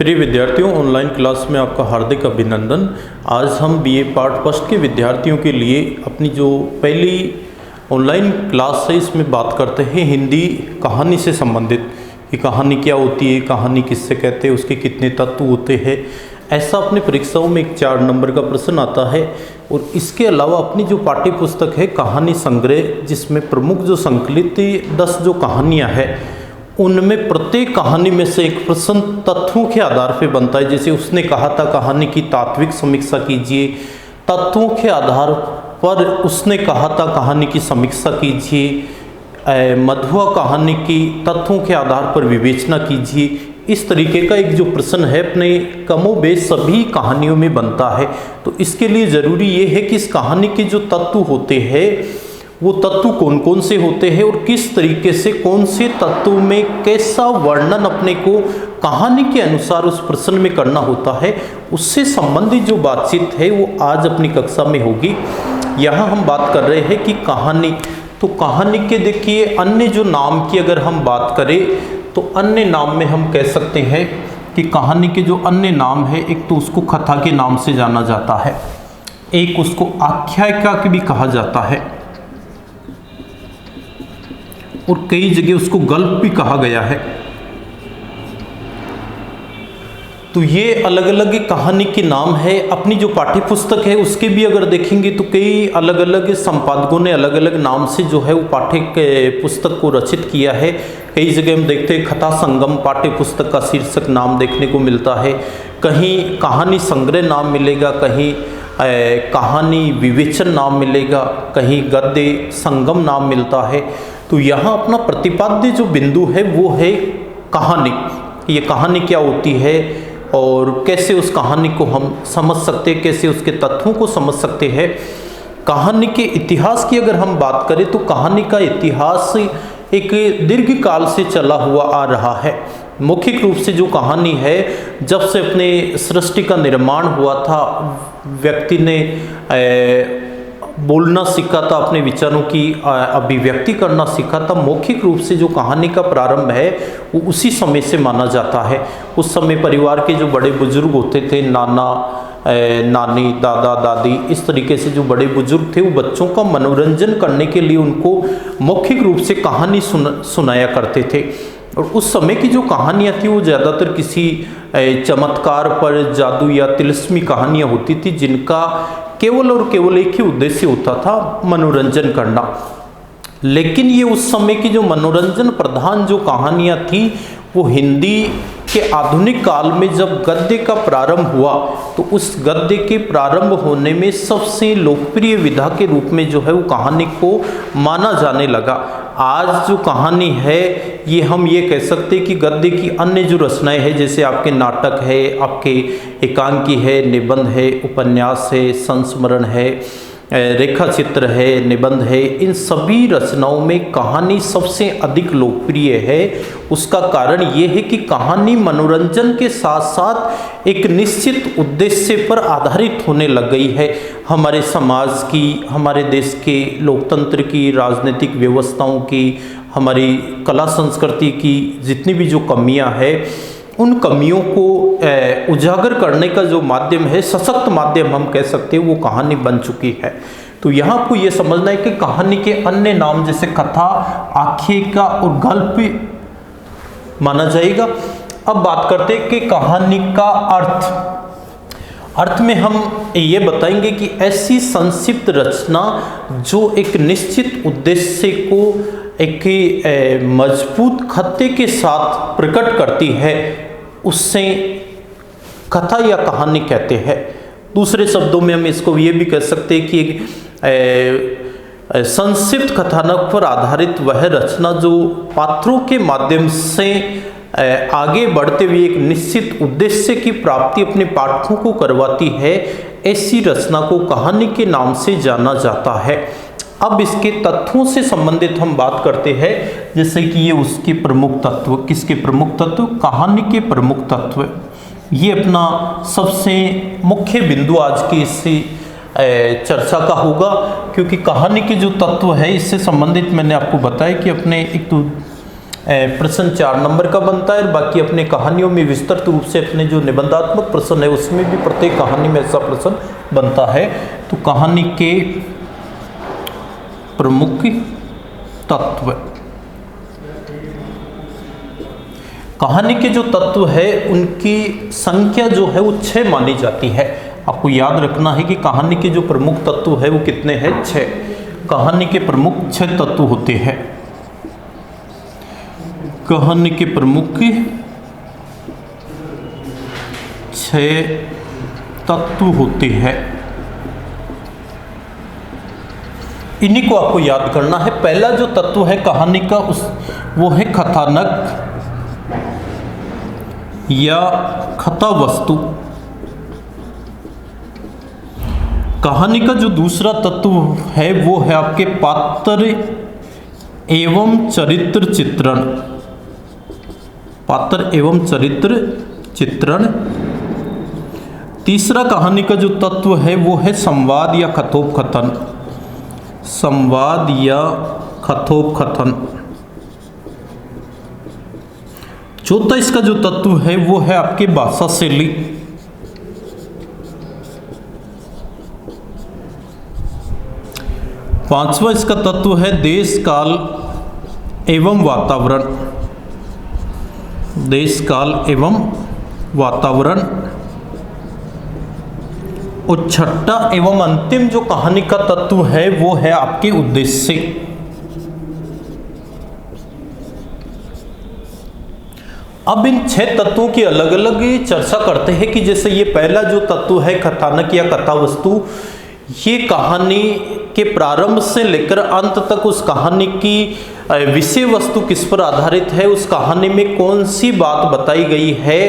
प्रिय विद्यार्थियों, online class में आपका हार्दिक अभिनंदन। आज हम बीए पार्ट फर्स्ट के विद्यार्थियों के लिए अपनी जो पहली ऑनलाइन क्लास है इसमें बात करते हैं हिंदी कहानी से संबंधित। ये कहानी क्या होती है, कहानी किससे कहते हैं, उसके कितने तत्व होते हैं। ऐसा अपने परीक्षाओं में एक 4 नंबर का प्रश्न आता है। और इसके अलावा अपनी जो पाठ्य पुस्तक है कहानी संग्रह, जिसमें प्रमुख जो संकलित 10 जो कहानियाँ हैं उनमें प्रत्येक कहानी में से एक प्रश्न तत्वों के आधार पर बनता है। जैसे उसने कहा था कहानी की तात्विक समीक्षा कीजिए, तत्वों के आधार पर उसने कहा था कहानी की समीक्षा कीजिए, मधुआ कहानी की तत्वों के आधार पर विवेचना कीजिए। इस तरीके का एक जो प्रश्न है अपने कमोबेश सभी कहानियों में बनता है। तो इसके लिए ज़रूरी ये है कि इस कहानी के जो तत्व होते हैं वो तत्व कौन कौन से होते हैं और किस तरीके से कौन से तत्वों में कैसा वर्णन अपने को कहानी के अनुसार उस प्रश्न में करना होता है, उससे संबंधित जो बातचीत है वो आज अपनी कक्षा में होगी। यहाँ हम बात कर रहे हैं कि कहानी, तो कहानी के देखिए अन्य जो नाम की अगर हम बात करें तो अन्य नाम में हम कह सकते हैं कि कहानी के जो अन्य नाम है, एक तो उसको कथा के नाम से जाना जाता है, एक उसको आख्यायिका भी कहा जाता है और कई जगह उसको गल्प भी कहा गया है। तो ये अलग अलग कहानी के नाम है। अपनी जो पाठ्य पुस्तक है उसके भी अगर देखेंगे तो कई अलग अलग संपादकों ने अलग अलग नाम से जो है वो पाठ्य पुस्तक को रचित किया है। कई जगह हम देखते हैं कथा संगम पाठ्य पुस्तक का शीर्षक नाम देखने को मिलता है, कहीं कहानी संग्रह नाम मिलेगा, कहीं कहानी विवेचन नाम मिलेगा, कहीं गद्य संगम नाम मिलता है। तो यहाँ अपना प्रतिपाद्य जो बिंदु है वो है कहानी। ये कहानी क्या होती है और कैसे उस कहानी को हम समझ सकते हैं, कैसे उसके तत्वों को समझ सकते हैं। कहानी के इतिहास की अगर हम बात करें तो कहानी का इतिहास एक दीर्घ काल से चला हुआ आ रहा है। मौखिक रूप से जो कहानी है, जब से अपने सृष्टि का निर्माण हुआ था, व्यक्ति ने बोलना सीखा था, अपने विचारों की अभिव्यक्ति करना सीखा था। मौखिक रूप से जो कहानी का प्रारंभ है वो उसी समय से माना जाता है। उस समय परिवार के जो बड़े बुजुर्ग होते थे, नाना नानी, दादा दादी, इस तरीके से जो बड़े बुजुर्ग थे वो बच्चों का मनोरंजन करने के लिए उनको मौखिक रूप से कहानी सुनाया करते थे। और उस समय की जो कहानियाँ थी वो ज़्यादातर किसी चमत्कार पर, जादू या तिलिस्मी कहानियाँ होती थी, जिनका केवल और केवल एक ही उद्देश्य होता था, मनोरंजन करना। लेकिन ये उस समय की जो मनोरंजन प्रधान जो कहानियाँ थी वो हिंदी के आधुनिक काल में जब गद्य का प्रारंभ हुआ तो उस गद्य के प्रारंभ होने में सबसे लोकप्रिय विधा के रूप में जो है वो कहानी को माना जाने लगा। आज जो कहानी है ये हम ये कह सकते हैं कि गद्य की अन्य जो रचनाएं हैं, जैसे आपके नाटक है, आपके एकांकी है, निबंध है, उपन्यास है, संस्मरण है, रेखा चित्र है, निबंध है, इन सभी रचनाओं में कहानी सबसे अधिक लोकप्रिय है। उसका कारण ये है कि कहानी मनोरंजन के साथ साथ एक निश्चित उद्देश्य पर आधारित होने लग गई है। हमारे समाज की, हमारे देश के लोकतंत्र की, राजनीतिक व्यवस्थाओं की, हमारी कला संस्कृति की जितनी भी जो कमियां हैं, उन कमियों को उजागर करने का जो माध्यम है, सशक्त माध्यम हम कह सकते हैं, वो कहानी बन चुकी है। तो यहाँ आपको ये समझना है कि कहानी के अन्य नाम जैसे कथा, आख्यायिका और गल्प माना जाएगा। अब बात करते हैं कि कहानी का अर्थ में हम ये बताएंगे कि ऐसी संक्षिप्त रचना जो एक निश्चित उद्देश्य को एक मजबूत खत्ते के साथ प्रकट करती है, उससे कथा या कहानी कहते हैं। दूसरे शब्दों में हम इसको ये भी कह सकते हैं कि संक्षिप्त कथानक पर आधारित वह रचना जो पात्रों के माध्यम से आगे बढ़ते हुए एक निश्चित उद्देश्य की प्राप्ति अपने पाठकों को करवाती है, ऐसी रचना को कहानी के नाम से जाना जाता है। अब इसके तत्वों से संबंधित हम बात करते हैं, जैसे कि ये उसके प्रमुख तत्व, किसके प्रमुख तत्व, कहानी के प्रमुख तत्व। ये अपना सबसे मुख्य बिंदु आज की इस चर्चा का होगा, क्योंकि कहानी के जो तत्व है इससे संबंधित मैंने आपको बताया कि अपने एक तो प्रश्न 4 नंबर का बनता है। बाकी अपने कहानियों में विस्तृत रूप से अपने जो निबंधात्मक प्रश्न है उसमें भी प्रत्येक कहानी में ऐसा प्रश्न बनता है। तो कहानी के प्रमुख तत्व, कहानी के जो तत्व है उनकी संख्या जो है वो 6 मानी जाती है। आपको याद रखना है कि कहानी के जो प्रमुख तत्व है वो कितने हैं, 6। कहानी के प्रमुख 6 तत्व होते हैं। कहानी के प्रमुख 6 तत्व होते हैं, इन्हीं को आपको याद करना है। पहला जो तत्व है कहानी का वो है कथानक या कथा वस्तु। कहानी का जो दूसरा तत्व है वो है आपके पात्र एवं चरित्र चित्रण। पात्र एवं चरित्र चित्रण। तीसरा कहानी का जो तत्व है वो है संवाद या कथोपकथन। संवाद या कथोपकथन। चौथा इसका जो तत्व है वो है आपके भाषा शैली। पांचवा इसका तत्व है देश काल एवं वातावरण। देश काल एवं वातावरण। और छठा एवं अंतिम जो कहानी का तत्व है वो है आपके उद्देश्य। अब इन 6 तत्वों की अलग अलग चर्चा करते हैं कि जैसे ये पहला जो तत्व है कथानक या कथा वस्तु, ये कहानी के प्रारंभ से लेकर अंत तक उस कहानी की विषय वस्तु किस पर आधारित है, उस कहानी में कौन सी बात बताई गई है,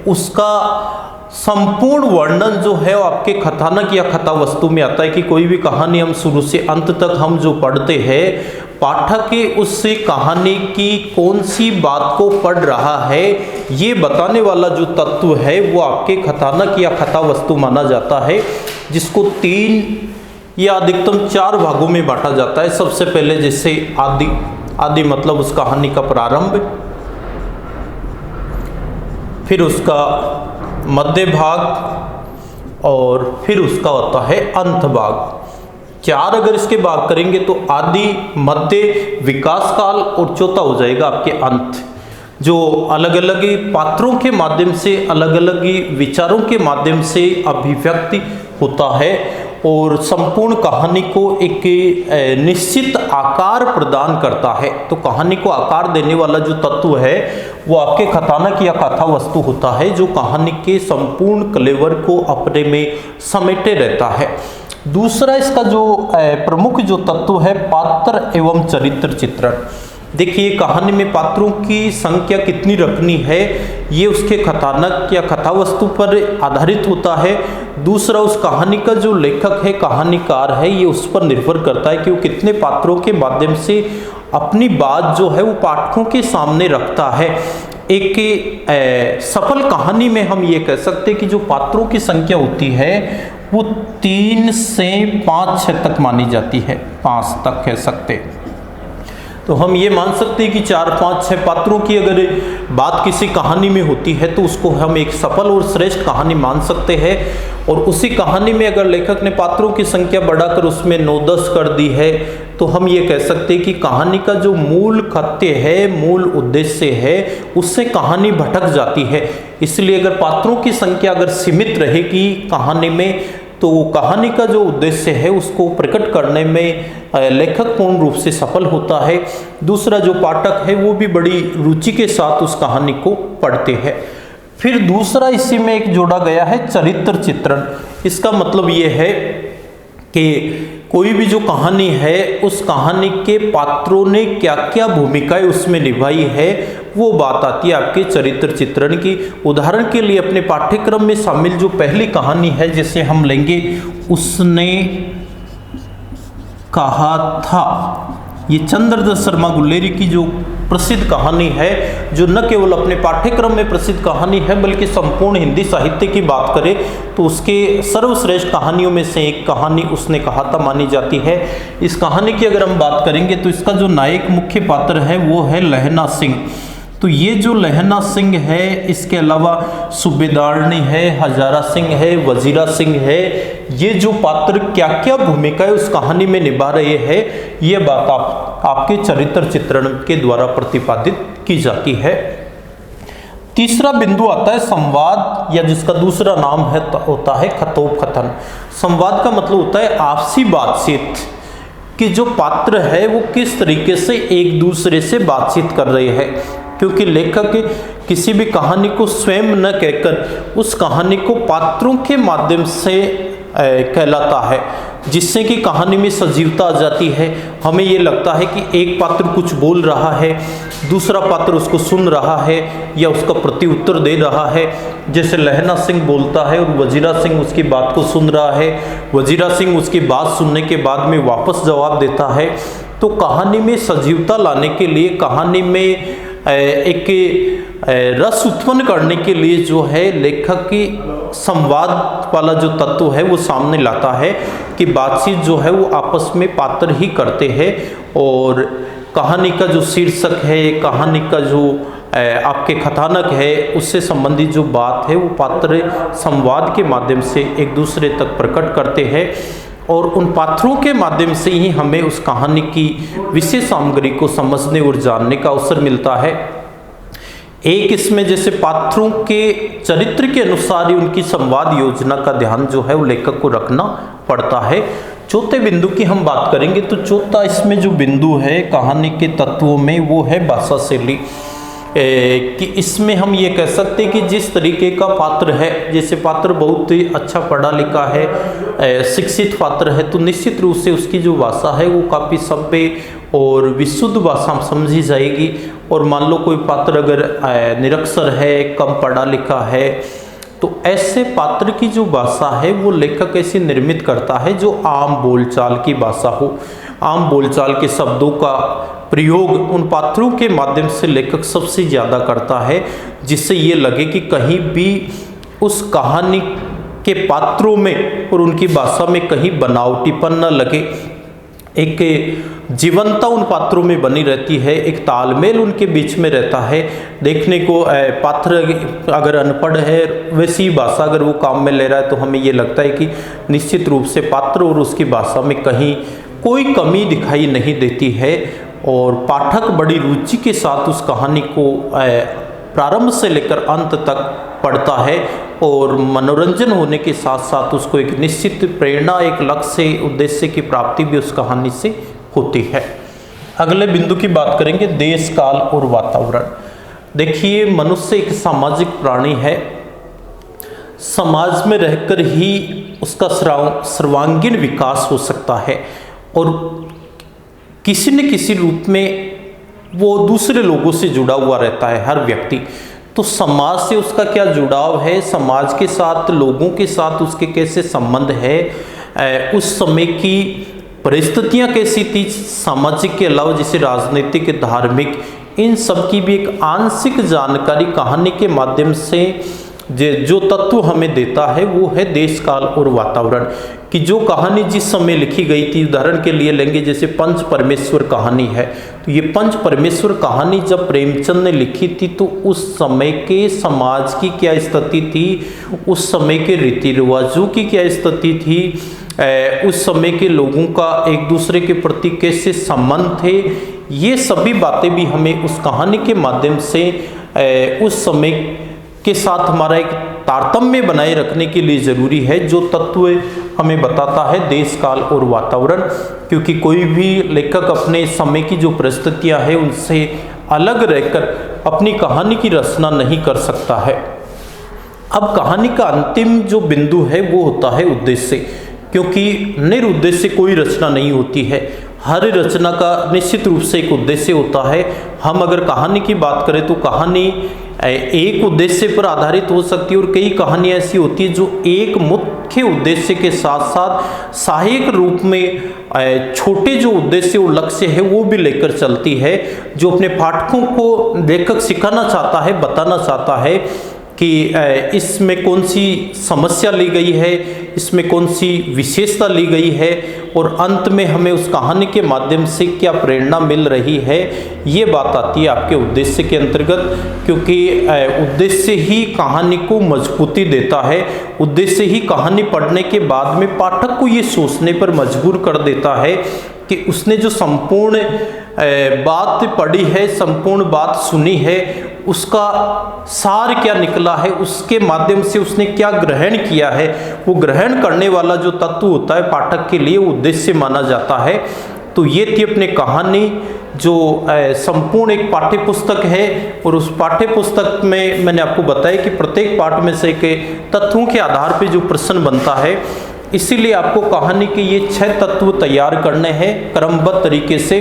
उसका संपूर्ण वर्णन जो है वो आपके कथानक या कथा वस्तु में आता है। कि कोई भी कहानी हम शुरू से अंत तक हम जो पढ़ते हैं, पाठक उससे कहानी की कौन सी बात को पढ़ रहा है ये बताने वाला जो तत्व है वो आपके कथानक या कथा वस्तु माना जाता है, जिसको 3 या अधिकतम 4 भागों में बांटा जाता है। सबसे पहले जैसे आदि मतलब उस कहानी का प्रारंभ, फिर उसका मध्य भाग और फिर उसका होता है अंत भाग। 4 अगर इसके भाग करेंगे तो आदि, मध्य, विकास काल और चौथा हो जाएगा आपके अंत, जो अलग अलग पात्रों के माध्यम से, अलग अलग विचारों के माध्यम से अभिव्यक्ति होता है और संपूर्ण कहानी को एक निश्चित आकार प्रदान करता है। तो कहानी को आकार देने वाला जो तत्व है वो आपके कथानक या कथा वस्तु होता है, जो कहानी के संपूर्ण कलेवर को अपने में समेटे रहता है। दूसरा इसका जो प्रमुख जो तत्व है पात्र एवं चरित्र चित्रण। देखिए कहानी में पात्रों की संख्या कितनी रखनी है ये उसके कथानक या कथा वस्तु पर आधारित होता है। दूसरा उस कहानी का जो लेखक है, कहानीकार है, ये उस पर निर्भर करता है कि वो कितने पात्रों के माध्यम से अपनी बात जो है वो पाठकों के सामने रखता है। एक सफल कहानी में हम ये कह सकते हैं कि जो पात्रों की संख्या होती है वो 3 से 5-6 तक मानी जाती है, 5 तक कह सकते हैं। तो हम ये मान सकते हैं कि 4, 5, 6 पात्रों की अगर बात किसी कहानी में होती है तो उसको हम एक सफल और श्रेष्ठ कहानी मान सकते हैं। और उसी कहानी में अगर लेखक ने पात्रों की संख्या बढ़ाकर उसमें 9-10 कर दी है तो हम ये कह सकते हैं कि कहानी का जो मूल कथ्य है, मूल उद्देश्य है, उससे कहानी भटक जाती है। इसलिए अगर पात्रों की संख्या अगर सीमित रहेगी कहानी में तो वो कहानी का जो उद्देश्य है उसको प्रकट करने में लेखक पूर्ण रूप से सफल होता है। दूसरा जो पाठक है वो भी बड़ी रुचि के साथ उस कहानी को पढ़ते हैं। फिर दूसरा इसी में एक जोड़ा गया है चरित्र चित्रण। इसका मतलब ये है कि कोई भी जो कहानी है उस कहानी के पात्रों ने क्या क्या भूमिकाएं उसमें निभाई है वो बात आती है आपके चरित्र चित्रण की। उदाहरण के लिए अपने पाठ्यक्रम में शामिल जो पहली कहानी है जिसे हम लेंगे, उसने कहा था, ये चंद्रदत्त शर्मा गुल्लेरी की जो प्रसिद्ध कहानी है, जो न केवल अपने पाठ्यक्रम में प्रसिद्ध कहानी है बल्कि संपूर्ण हिंदी साहित्य की बात करें तो उसके सर्वश्रेष्ठ कहानियों में से एक कहानी उसने कहा था मानी जाती है। इस कहानी की अगर हम बात करेंगे तो इसका जो नायक मुख्य पात्र है वो है लहना सिंह। तो ये जो लहना सिंह है, इसके अलावा सूबेदारनी है, हजारा सिंह है, वजीरा सिंह है, ये जो पात्र क्या क्या भूमिकाएं उस कहानी में निभा रहे हैं, ये बात आपके चरित्र चित्रण के द्वारा प्रतिपादित की जाती है। तीसरा बिंदु आता है संवाद, या जिसका दूसरा नाम है होता है खतोपकथन। संवाद का मतलब होता है आपसी बातचीत, कि जो पात्र है वो किस तरीके से एक दूसरे से बातचीत कर रहे हैं, क्योंकि लेखक किसी भी कहानी को स्वयं न कहकर उस कहानी को पात्रों के माध्यम से कहलाता है, जिससे कि कहानी में सजीवता आ जाती है। हमें ये लगता है कि एक पात्र कुछ बोल रहा है, दूसरा पात्र उसको सुन रहा है या उसका प्रत्युत्तर दे रहा है। जैसे लहना सिंह बोलता है और वजीरा सिंह उसकी बात को सुन रहा है, वजीरा सिंह उसकी बात सुनने के बाद में वापस जवाब देता है। तो कहानी में सजीवता लाने के लिए, कहानी में एक रस उत्पन्न करने के लिए जो है लेखक की संवाद वाला जो तत्व है वो सामने लाता है, कि बातचीत जो है वो आपस में पात्र ही करते हैं, और कहानी का जो शीर्षक है, कहानी का जो आपके कथानक है, उससे संबंधित जो बात है वो पात्र संवाद के माध्यम से एक दूसरे तक प्रकट करते हैं, और उन पात्रों के माध्यम से ही हमें उस कहानी की विशेष सामग्री को समझने और जानने का अवसर मिलता है। एक इसमें जैसे पात्रों के चरित्र के अनुसार ही उनकी संवाद योजना का ध्यान जो है वो लेखक को रखना पड़ता है। चौथे बिंदु की हम बात करेंगे तो चौथा इसमें जो बिंदु है कहानी के तत्वों में वो है भाषा शैली। कि इसमें हम ये कह सकते हैं कि जिस तरीके का पात्र है, जैसे पात्र बहुत ही अच्छा पढ़ा लिखा है, शिक्षित पात्र है, तो निश्चित रूप से उसकी जो भाषा है वो काफ़ी सभ्य और विशुद्ध भाषा समझी जाएगी। और मान लो कोई पात्र अगर निरक्षर है, कम पढ़ा लिखा है, तो ऐसे पात्र की जो भाषा है वो लेखक ऐसे निर्मित करता है जो आम बोलचाल की भाषा हो। आम बोलचाल के शब्दों का प्रयोग उन पात्रों के माध्यम से लेखक सबसे ज़्यादा करता है, जिससे ये लगे कि कहीं भी उस कहानी के पात्रों में और उनकी भाषा में कहीं बनावटीपन न लगे। एक जीवंतता उन पात्रों में बनी रहती है, एक तालमेल उनके बीच में रहता है। देखने को पात्र अगर अनपढ़ है, वैसी भाषा अगर वो काम में ले रहा है, तो हमें ये लगता है कि निश्चित रूप से पात्र और उसकी भाषा में कहीं कोई कमी दिखाई नहीं देती है, और पाठक बड़ी रुचि के साथ उस कहानी को प्रारंभ से लेकर अंत तक पढ़ता है, और मनोरंजन होने के साथ साथ उसको एक निश्चित प्रेरणा, एक लक्ष्य, उद्देश्य की प्राप्ति भी उस कहानी से होती है। अगले बिंदु की बात करेंगे देश, काल और वातावरण। देखिए, मनुष्य एक सामाजिक प्राणी है, समाज में रहकर ही उसका सर्वांगीण विकास हो सकता है, और किसी न किसी रूप में वो दूसरे लोगों से जुड़ा हुआ रहता है हर व्यक्ति। तो समाज से उसका क्या जुड़ाव है, समाज के साथ, लोगों के साथ उसके कैसे संबंध है, उस समय की परिस्थितियां कैसी थी सामाजिक के अलावा, जैसे राजनीतिक, धार्मिक, इन सब की भी एक आंशिक जानकारी कहानी के माध्यम से जो तत्व हमें देता है वो है देश, काल और वातावरण। कि जो कहानी जिस समय लिखी गई थी, उदाहरण के लिए लेंगे जैसे पंच परमेश्वर कहानी है, तो ये पंच परमेश्वर कहानी जब प्रेमचंद ने लिखी थी तो उस समय के समाज की क्या स्थिति थी, उस समय के रीति रिवाजों की क्या स्थिति थी, उस समय के लोगों का एक दूसरे के प्रति कैसे संबंध थे, ये सभी बातें भी हमें उस कहानी के माध्यम से उस समय के साथ हमारा एक तारतम्य बनाए रखने के लिए ज़रूरी है, जो तत्व हमें बताता है देश, काल और वातावरण। क्योंकि कोई भी लेखक अपने समय की जो परिस्थितियां हैं उनसे अलग रहकर अपनी कहानी की रचना नहीं कर सकता है। अब कहानी का अंतिम जो बिंदु है वो होता है उद्देश्य, क्योंकि निरुद्देश्य कोई रचना नहीं होती है। हर रचना का निश्चित रूप से एक उद्देश्य होता है। हम अगर कहानी की बात करें तो कहानी एक उद्देश्य पर आधारित हो सकती है और कई कहानियाँ ऐसी होती है जो एक मुख्य उद्देश्य के साथ साथ सहायक रूप में छोटे जो उद्देश्य और लक्ष्य है वो भी लेकर चलती है, जो अपने पाठकों को लेखक सिखाना चाहता है, बताना चाहता है कि इसमें कौन सी समस्या ली गई है, इसमें कौन सी विशेषता ली गई है और अंत में हमें उस कहानी के माध्यम से क्या प्रेरणा मिल रही है, ये बात आती है आपके उद्देश्य के अंतर्गत। क्योंकि उद्देश्य ही कहानी को मजबूती देता है, उद्देश्य ही कहानी पढ़ने के बाद में पाठक को ये सोचने पर मजबूर कर देता है कि उसने जो संपूर्ण बात पढ़ी है, संपूर्ण बात सुनी है, उसका सार क्या निकला है, उसके माध्यम से उसने क्या ग्रहण किया है, वो ग्रहण करने वाला जो तत्व होता है पाठक के लिए उद्देश्य माना जाता है। तो ये थी अपनी कहानी जो संपूर्ण एक पाठ्य पुस्तक है और उस पाठ्य पुस्तक में मैंने आपको बताया कि प्रत्येक पाठ में से के तत्वों के आधार पर जो प्रश्न बनता है, इसीलिए आपको कहानी के ये 6 तत्व तैयार करने हैं क्रमबद्ध तरीके से।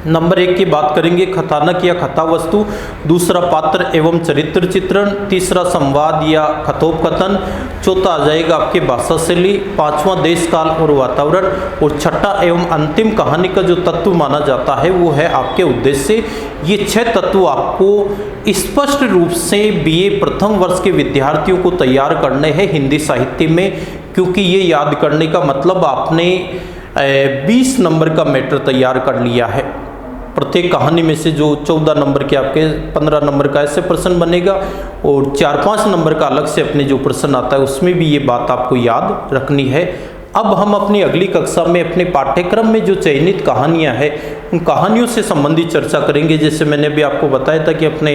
नंबर 1 की बात करेंगे कथानक या कथा वस्तु, दूसरा पात्र एवं चरित्र चित्रण, तीसरा संवाद या कथोपकथन, चौथा आ जाएगा आपके भाषा शैली, पांचवा देश काल और वातावरण और छठा एवं अंतिम कहानी का जो तत्व माना जाता है वो है आपके उद्देश्य। ये 6 तत्व आपको स्पष्ट रूप से BA प्रथम वर्ष के विद्यार्थियों को तैयार करने हैं हिंदी साहित्य में, क्योंकि ये याद करने का मतलब आपने 20 नंबर का मैटर तैयार कर लिया है। प्रत्येक कहानी में से जो 14 नंबर के आपके 15 नंबर का ऐसे प्रश्न बनेगा और 4-5 नंबर का अलग से अपने जो प्रश्न आता है उसमें भी ये बात आपको याद रखनी है। अब हम अपनी अगली कक्षा में अपने पाठ्यक्रम में जो चयनित कहानियां हैं उन कहानियों से संबंधित चर्चा करेंगे। जैसे मैंने भी आपको बताया था कि अपने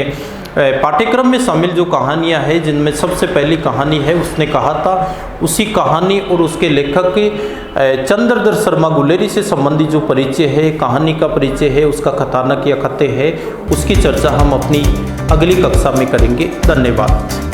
पाठ्यक्रम में शामिल जो कहानियां हैं जिनमें सबसे पहली कहानी है उसने कहा था, उसी कहानी और उसके लेखक चंद्रधर शर्मा गुलेरी से संबंधित जो परिचय है, कहानी का परिचय है, उसका कथानक या कथे है, उसकी चर्चा हम अपनी अगली कक्षा में करेंगे। धन्यवाद।